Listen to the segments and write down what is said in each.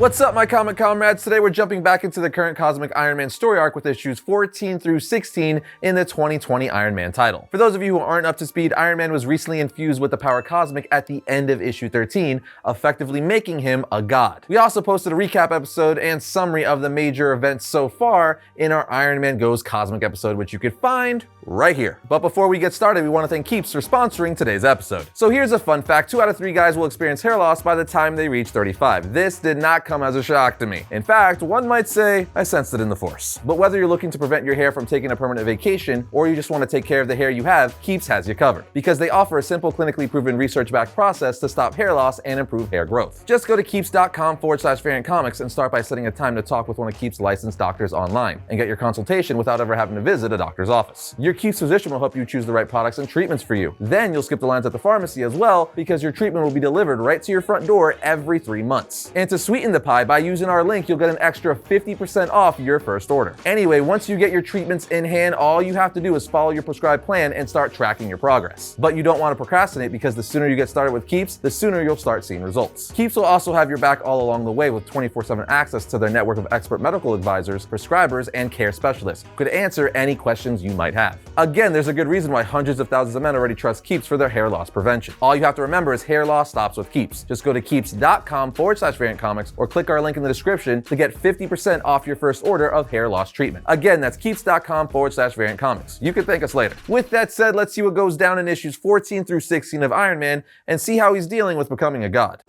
What's up, my comic comrades? Today we're jumping back into the current cosmic Iron Man story arc with issues 14 through 16 in the 2020 Iron Man title. For those of you who aren't up to speed, Iron Man was recently infused with the power cosmic at the end of issue 13, effectively making him a god. We also posted a recap episode and summary of the major events so far in our Iron Man Goes Cosmic episode, which you could find right here. But before we get started, we want to thank Keeps for sponsoring today's episode. So here's a fun fact: 2 out of 3 guys will experience hair loss by the time they reach 35. This did not come as a shock to me. In fact, one might say I sensed it in the force. But whether you're looking to prevent your hair from taking a permanent vacation or you just want to take care of the hair you have, Keeps has you covered, because they offer a simple, clinically proven, research-backed process to stop hair loss and improve hair growth. Just go to keeps.com/variantcomics and start by setting a time to talk with one of Keeps' licensed doctors online and get your consultation without ever having to visit a doctor's office. Your Keeps physician will help you choose the right products and treatments for you. Then you'll skip the lines at the pharmacy as well, because your treatment will be delivered right to your front door every 3 months. And to sweeten the pie, by using our link, you'll get an extra 50% off your first order. Anyway, once you get your treatments in hand, all you have to do is follow your prescribed plan and start tracking your progress. But you don't want to procrastinate, because the sooner you get started with Keeps, the sooner you'll start seeing results. Keeps will also have your back all along the way with 24/7 access to their network of expert medical advisors, prescribers, and care specialists who could answer any questions you might have. Again, there's a good reason why hundreds of thousands of men already trust Keeps for their hair loss prevention. All you have to remember is hair loss stops with Keeps. Just go to keeps.com/variantcomics or click our link in the description to get 50% off your first order of hair loss treatment. Again, that's keeps.com/variantcomics. You can thank us later. With that said, let's see what goes down in issues 14 through 16 of Iron Man and see how he's dealing with becoming a god.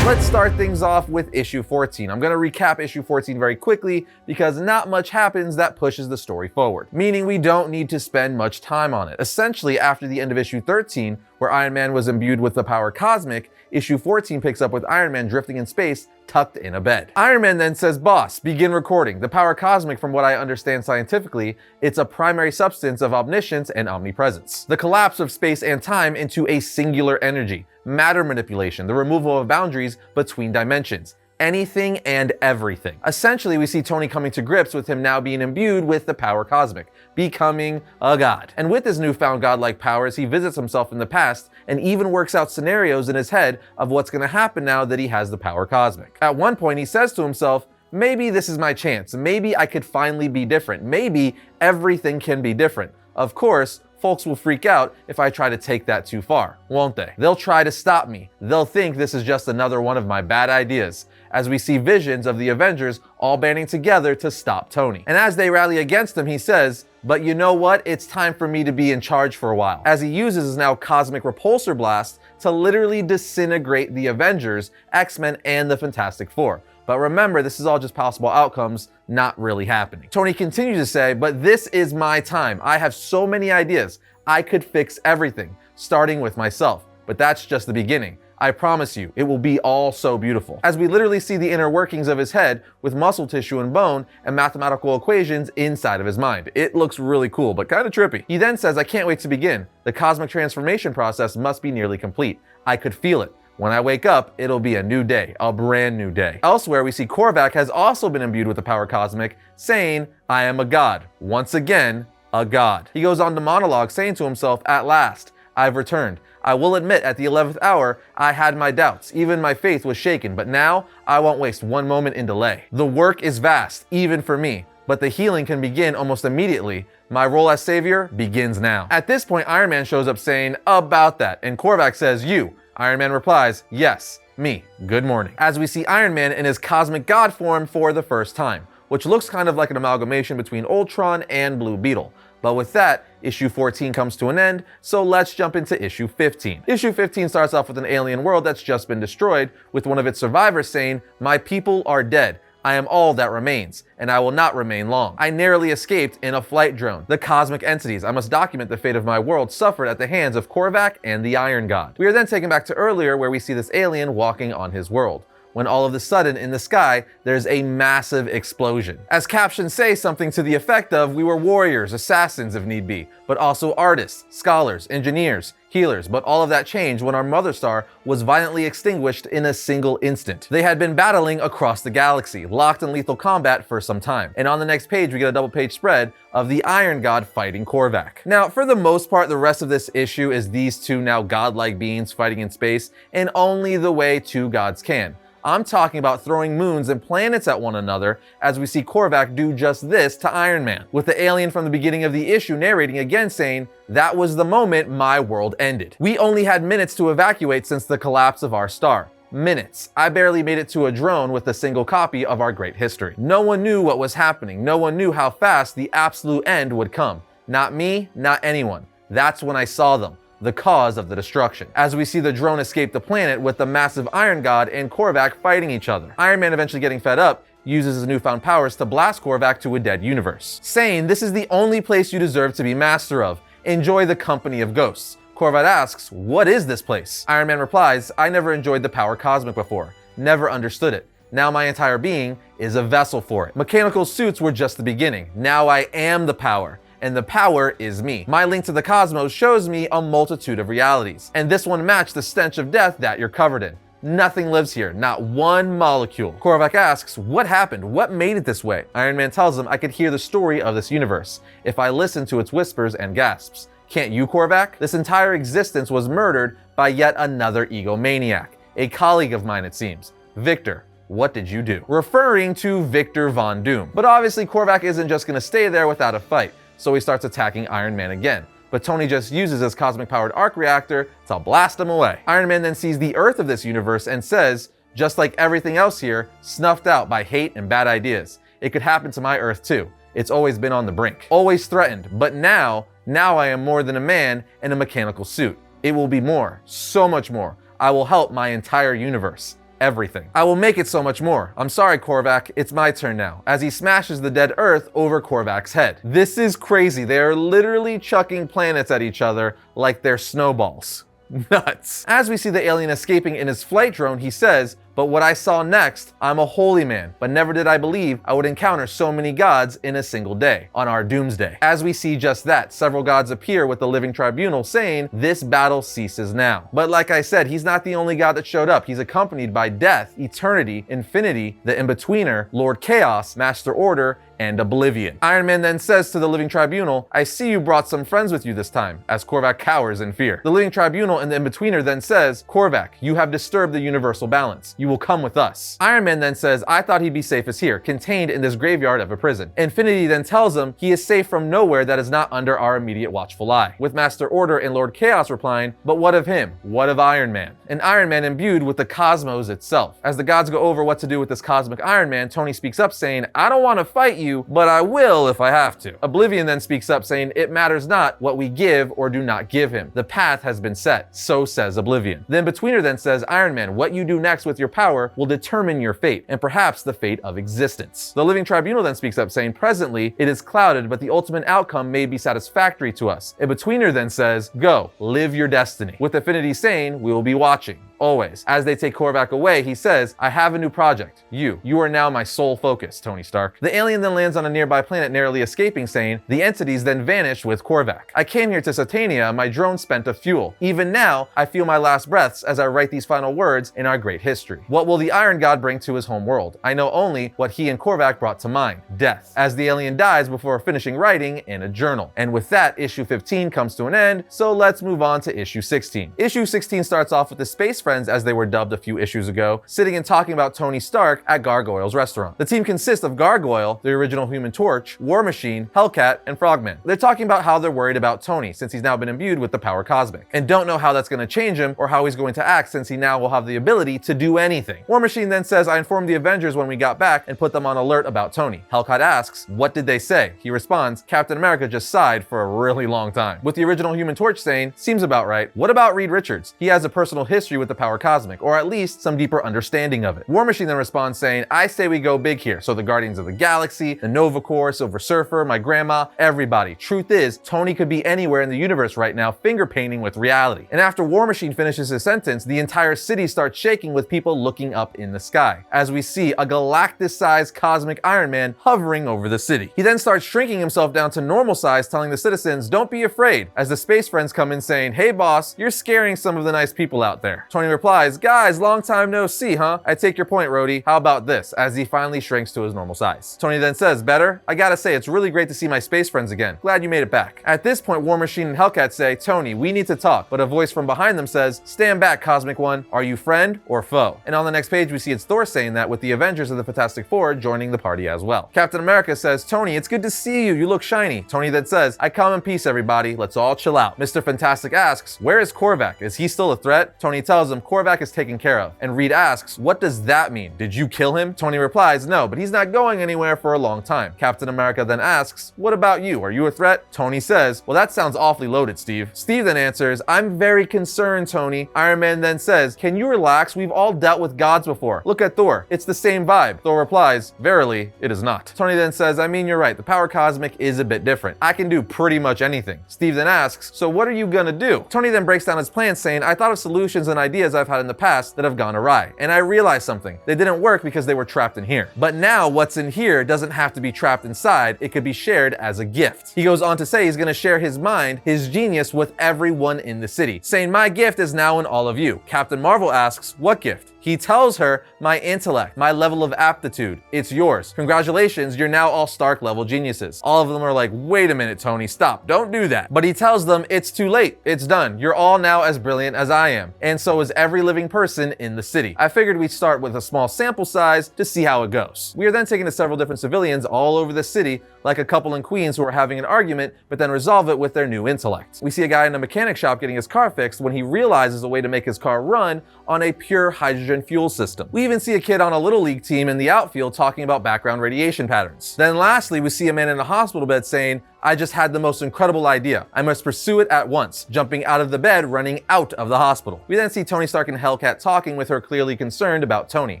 Let's start things off with issue 14. I'm going to recap issue 14 very quickly because not much happens that pushes the story forward, meaning we don't need to spend much time on it. Essentially, after the end of issue 13, where Iron Man was imbued with the power cosmic, issue 14 picks up with Iron Man drifting in space, tucked in a bed. Iron Man then says, "Boss, begin recording. The power cosmic, from what I understand scientifically, it's a primary substance of omniscience and omnipresence. The collapse of space and time into a singular energy, matter manipulation, the removal of boundaries between dimensions. Anything and everything." Essentially, we see Tony coming to grips with him now being imbued with the power cosmic, becoming a god. And with his newfound godlike powers, he visits himself in the past and even works out scenarios in his head of what's going to happen now that he has the power cosmic. At one point, he says to himself, "Maybe this is my chance. Maybe I could finally be different. Maybe everything can be different." Of course, folks will freak out if I try to take that too far, won't they? They'll try to stop me. They'll think this is just another one of my bad ideas, as we see visions of the Avengers all banding together to stop Tony. And as they rally against him, he says, "But you know what? It's time for me to be in charge for a while," as he uses his now cosmic repulsor blast to literally disintegrate the Avengers, X-Men, and the Fantastic Four. But remember, this is all just possible outcomes, not really happening. Tony continues to say, "But this is my time. I have so many ideas. I could fix everything, starting with myself. But that's just the beginning. I promise you, it will be all so beautiful." As we literally see the inner workings of his head with muscle tissue and bone and mathematical equations inside of his mind. It looks really cool, but kind of trippy. He then says, "I can't wait to begin. The cosmic transformation process must be nearly complete. I could feel it. When I wake up, it'll be a new day, a brand new day." Elsewhere, we see Korvac has also been imbued with the power cosmic, saying, "I am a god. Once again, a god." He goes on to monologue, saying to himself, "At last, I've returned. I will admit, at the 11th hour, I had my doubts. Even my faith was shaken, but now I won't waste one moment in delay. The work is vast, even for me, but the healing can begin almost immediately. My role as savior begins now." At this point, Iron Man shows up saying, "About that," and Korvac says, "You." Iron Man replies, "Yes, me. Good morning." As we see Iron Man in his cosmic god form for the first time, which looks kind of like an amalgamation between Ultron and Blue Beetle. But with that, issue 14 comes to an end, so let's jump into issue 15. Issue 15 starts off with an alien world that's just been destroyed, with one of its survivors saying, "My people are dead. I am all that remains, and I will not remain long. I narrowly escaped in a flight drone. The cosmic entities I must document the fate of my world suffered at the hands of Korvac and the Iron God." We are then taken back to earlier, where we see this alien walking on his world. when all of a sudden in the sky, there's a massive explosion. As captions say something to the effect of, we were warriors, assassins if need be, but also artists, scholars, engineers, healers, but all of that changed when our mother star was violently extinguished in a single instant. They had been battling across the galaxy, locked in lethal combat for some time. And on the next page, we get a double page spread of the Iron God fighting Korvac. Now, for the most part, the rest of this issue is these two now godlike beings fighting in space in only the way two gods can. I'm talking about throwing moons and planets at one another as we see Korvac do just this to Iron Man, with the alien from the beginning of the issue narrating again saying, "That was the moment my world ended. We only had minutes to evacuate since the collapse of our star. Minutes. I barely made it to a drone with a single copy of our great history. No one knew what was happening. No one knew how fast the absolute end would come. Not me, not anyone. That's when I saw them. The cause of the destruction." As we see the drone escape the planet with the massive Iron God and Korvac fighting each other. Iron Man, eventually getting fed up, uses his newfound powers to blast Korvac to a dead universe, saying, "This is the only place you deserve to be master of. Enjoy the company of ghosts." Korvac asks, "What is this place?" Iron Man replies, "I never enjoyed the power cosmic before. Never understood it. Now my entire being is a vessel for it. Mechanical suits were just the beginning. Now I am the power. And the power is me. My link to the cosmos shows me a multitude of realities. And this one matched the stench of death that you're covered in. Nothing lives here, not one molecule." Korvac asks, "What happened? What made it this way?" Iron Man tells him, "I could hear the story of this universe if I listened to its whispers and gasps. Can't you, Korvac? This entire existence was murdered by yet another egomaniac. A colleague of mine, it seems. Victor. What did you do?" Referring to Victor Von Doom. But obviously Korvac isn't just gonna stay there without a fight. So he starts attacking Iron Man again. But Tony just uses his cosmic-powered arc reactor to blast him away. Iron Man then sees the Earth of this universe and says, "Just like everything else here, snuffed out by hate and bad ideas. It could happen to my Earth too. It's always been on the brink. Always threatened, but now I am more than a man in a mechanical suit. It will be more, so much more. I will help my entire universe. Everything. I will make it so much more. I'm sorry, Korvac, it's my turn now," as he smashes the dead Earth over Korvac's head. This is crazy. They are literally chucking planets at each other like they're snowballs. Nuts. As we see the alien escaping in his flight drone, he says, "But what I saw next, I'm a holy man, but never did I believe I would encounter so many gods in a single day, on our doomsday." As we see just that, several gods appear with the living tribunal saying, "This battle ceases now." But like I said, he's not the only god that showed up. He's accompanied by Death, Eternity, Infinity, the In-Betweener, Lord Chaos, Master Order, and Oblivion. Iron Man then says to the living tribunal, "I see you brought some friends with you this time," as Korvac cowers in fear. The living tribunal and the In-Betweener then says, "Korvac, you have disturbed the universal balance. You will come with us." Iron Man then says, "I thought he'd be safest here, contained in this graveyard of a prison." Infinity then tells him he is safe from nowhere that is not under our immediate watchful eye, with Master Order and Lord Chaos replying, "But what of him? What of Iron Man?" And Iron Man imbued with the cosmos itself. As the gods go over what to do with this cosmic Iron Man, Tony speaks up saying, "I don't want to fight you, but I will if I have to." Oblivion then speaks up saying, "It matters not what we give or do not give him. The path has been set." So says Oblivion. The In-Betweener then says, "Iron Man, what you do next with your power will determine your fate, and perhaps the fate of existence." The living tribunal then speaks up saying, "Presently, it is clouded, but the ultimate outcome may be satisfactory to us." In-Betweener then says, "Go, live your destiny." With Infinity saying, "We will be watching. Always." As they take Korvac away, he says, "I have a new project. You are now my sole focus, Tony Stark." The alien then lands on a nearby planet, narrowly escaping, saying, "The entities then vanished with Korvac. I came here to Satania, my drone spent of fuel. Even now, I feel my last breaths as I write these final words in our great history. What will the Iron God bring to his home world? I know only what he and Korvac brought to mine, death." As the alien dies before finishing writing in a journal. And with that, issue 15 comes to an end, so let's move on to issue 16. Issue 16 starts off with the space friends, as they were dubbed a few issues ago, sitting and talking about Tony Stark at Gargoyle's restaurant. The team consists of Gargoyle, the original Human Torch, War Machine, Hellcat, and Frogman. They're talking about how they're worried about Tony since he's now been imbued with the power cosmic, and don't know how that's going to change him or how he's going to act since he now will have the ability to do anything. War Machine then says, "I informed the Avengers when we got back and put them on alert about Tony." Hellcat asks, "What did they say?" He responds, "Captain America just sighed for a really long time." With the original Human Torch saying, "Seems about right. What about Reed Richards? He has a personal history with the power cosmic, or at least some deeper understanding of it. War Machine then responds saying, I say we go big here. So the Guardians of the Galaxy, the Nova Corps, Silver Surfer, my grandma, everybody. Truth is, Tony could be anywhere in the universe right now, finger painting with reality. And after War Machine finishes his sentence, the entire city starts shaking with people looking up in the sky, as we see a Galactus-sized cosmic Iron Man hovering over the city. He then starts shrinking himself down to normal size, telling the citizens, don't be afraid, as the space friends come in saying, hey boss, you're scaring some of the nice people out there. Tony replies, guys, long time no see, huh? I take your point, Rhodey. How about this? As he finally shrinks to his normal size. Tony then says, better? I gotta say, it's really great to see my space friends again. Glad you made it back. At this point, War Machine and Hellcat say, Tony, we need to talk, but a voice from behind them says, stand back, Cosmic One. Are you friend or foe? And on the next page, we see it's Thor saying that, with the Avengers of the Fantastic Four joining the party as well. Captain America says, Tony, it's good to see you. You look shiny. Tony then says, I come in peace, everybody. Let's all chill out. Mr. Fantastic asks, where is Korvac? Is he still a threat? Tony tells him Korvac is taken care of. And Reed asks, what does that mean? Did you kill him? Tony replies, no, but he's not going anywhere for a long time. Captain America then asks, what about you? Are you a threat? Tony says, well, that sounds awfully loaded, Steve. Steve then answers, I'm very concerned, Tony. Iron Man then says, can you relax? We've all dealt with gods before. Look at Thor. It's the same vibe. Thor replies, verily, it is not. Tony then says, I mean, you're right. The power cosmic is a bit different. I can do pretty much anything. Steve then asks, so what are you gonna do? Tony then breaks down his plan, saying, I thought of solutions and ideas I've had in the past that have gone awry. And I realized something. They didn't work because they were trapped in here. But now what's in here doesn't have to be trapped inside. It could be shared as a gift. He goes on to say he's gonna share his mind, his genius, with everyone in the city, saying, my gift is now in all of you. Captain Marvel asks, what gift? He tells her, my intellect, my level of aptitude, it's yours. Congratulations, you're now all Stark level geniuses. All of them are like, wait a minute, Tony, stop, don't do that. But he tells them, it's too late, it's done. You're all now as brilliant as I am. And so is every living person in the city. I figured we'd start with a small sample size to see how it goes. We are then taken to several different civilians all over the city, like a couple in Queens who are having an argument, but then resolve it with their new intellect. We see a guy in a mechanic shop getting his car fixed when he realizes a way to make his car run on a pure hydrogen fuel system. We even see a kid on a little league team in the outfield talking about background radiation patterns. Then lastly, we see a man in a hospital bed saying, I just had the most incredible idea. I must pursue it at once, jumping out of the bed, running out of the hospital. We then see Tony Stark and Hellcat talking, with her clearly concerned about Tony.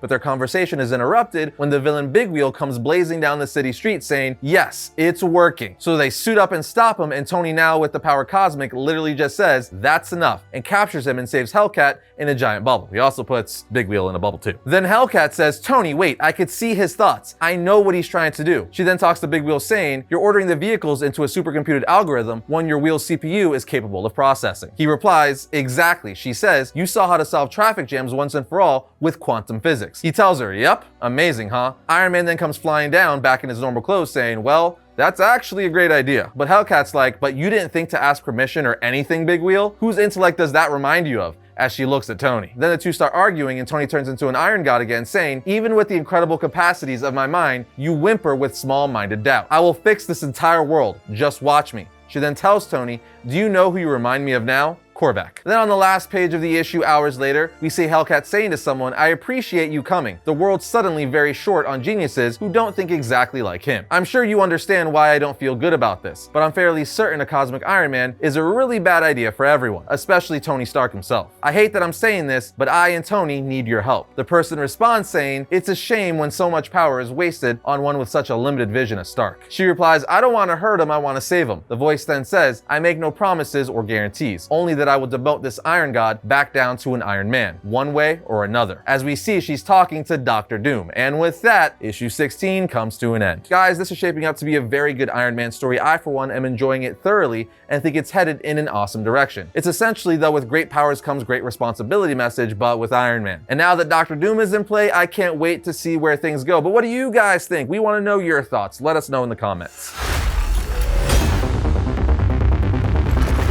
But their conversation is interrupted when the villain Big Wheel comes blazing down the city street saying, yes, it's working. So they suit up and stop him, and Tony, now with the power cosmic, literally just says, that's enough, and captures him and saves Hellcat in a giant bubble. He also puts Big Wheel in a bubble too. Then Hellcat says, Tony, wait, I could see his thoughts. I know what he's trying to do. She then talks to Big Wheel saying, you're ordering the vehicles into a supercomputed algorithm, one your wheel's CPU is capable of processing. He replies, exactly. She says, you saw how to solve traffic jams once and for all with quantum physics. He tells her, yep, amazing, huh? Iron Man then comes flying down back in his normal clothes saying, well, that's actually a great idea. But Hellcat's like, but you didn't think to ask permission or anything, Big Wheel? Whose intellect does that remind you of? As she looks at Tony. Then the two start arguing, and Tony turns into an iron god again, saying, even with the incredible capacities of my mind, you whimper with small-minded doubt. I will fix this entire world. Just watch me. She then tells Tony, do you know who you remind me of now? Korvac. Then on the last page of the issue, hours later, we see Hellcat saying to someone, I appreciate you coming. The world's suddenly very short on geniuses who don't think exactly like him. I'm sure you understand why I don't feel good about this, but I'm fairly certain a cosmic Iron Man is a really bad idea for everyone, especially Tony Stark himself. I hate that I'm saying this, but I and Tony need your help. The person responds saying, it's a shame when so much power is wasted on one with such a limited vision as Stark. She replies, I don't want to hurt him, I want to save him. The voice then says, I make no promises or guarantees, only that I will demote this Iron God back down to an Iron Man, one way or another. As we see, she's talking to Dr. Doom. And with that, issue 16 comes to an end. Guys, this is shaping up to be a very good Iron Man story. I, for one, am enjoying it thoroughly and think it's headed in an awesome direction. It's essentially, though, with great powers comes great responsibility message, but with Iron Man. And now that Dr. Doom is in play, I can't wait to see where things go. But what do you guys think? We want to know your thoughts. Let us know in the comments.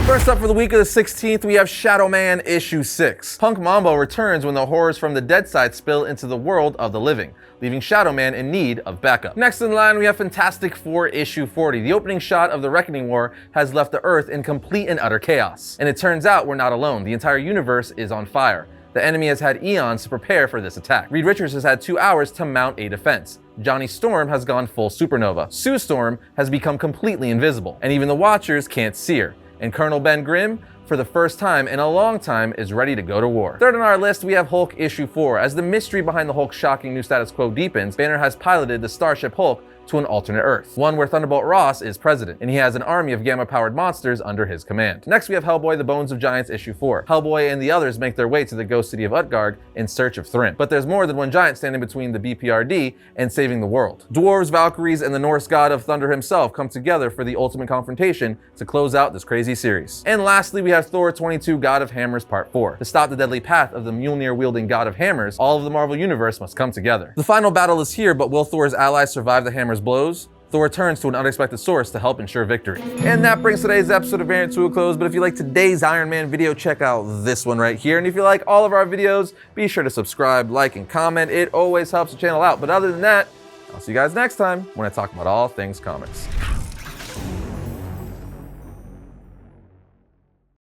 First up for the week of the 16th, we have Shadow Man issue 6. Punk Mambo returns when the horrors from the dead side spill into the world of the living, leaving Shadow Man in need of backup. Next in line, we have Fantastic Four issue 40. The opening shot of the Reckoning War has left the Earth in complete and utter chaos. And it turns out we're not alone. The entire universe is on fire. The enemy has had eons to prepare for this attack. Reed Richards has had 2 hours to mount a defense. Johnny Storm has gone full supernova. Sue Storm has become completely invisible, and even the Watchers can't see her. and Colonel Ben Grimm, for the first time in a long time, is ready to go to war. Third on our list, we have Hulk issue 4. As the mystery behind the Hulk's shocking new status quo deepens, Banner has piloted the Starship Hulk to an alternate Earth, one where Thunderbolt Ross is president, and he has an army of gamma-powered monsters under his command. Next, we have Hellboy, The Bones of Giants issue 4. Hellboy and the others make their way to the ghost city of Utgard in search of Thrym. But there's more than one giant standing between the BPRD and saving the world. Dwarves, Valkyries, and the Norse god of thunder himself come together for the ultimate confrontation to close out this crazy series. And lastly, we have Thor 22, God of Hammers Part 4. To stop the deadly path of the Mjolnir-wielding god of hammers, all of the Marvel Universe must come together. The final battle is here, but will Thor's allies survive the hammer's blows? Thor turns to an unexpected source to help ensure victory. And that brings today's episode of Variant to a close, but if you like today's Iron Man video, check out this one right here. And if you like all of our videos, be sure to subscribe, like, and comment. It always helps the channel out. But other than that, I'll see you guys next time when I talk about all things comics.